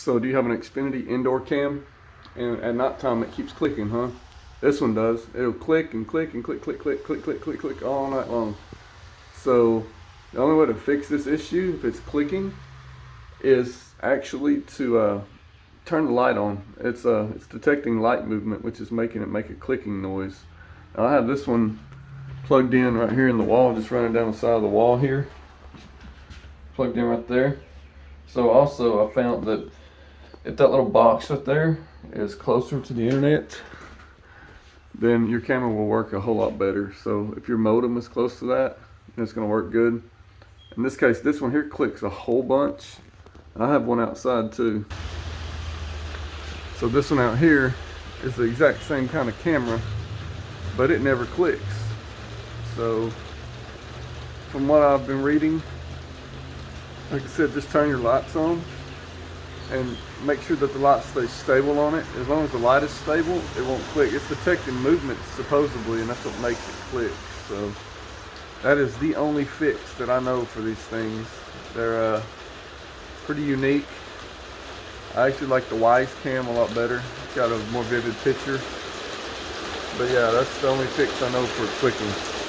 So do you have an Xfinity indoor cam? And at night time it keeps clicking, huh? This one does. It'll click and click and click, click, click, click, click, click, click all night long. So the only way to fix this issue, if it's clicking, is actually to turn the light on. It's detecting light movement, which is making it make a clicking noise. Now I have this one plugged in right here in the wall, just running down the side of the wall here. Plugged in right there. So also I found that if that little box right there is closer to the internet, then your camera will work a whole lot better. So if your modem is close to that, it's going to work good. In this case, this one here clicks a whole bunch. I have one outside too. So this one out here is the exact same kind of camera, but it never clicks. So from what I've been reading, like I said, just turn your lights on and make sure that the light stays stable on it. As long as the light is stable, it won't click. It's detecting movement supposedly, and that's what makes it click. So that is the only fix that I know for these things. They're pretty unique. I actually like the Wise Cam a lot better. It's got a more vivid picture. But yeah, that's the only fix I know for clicking.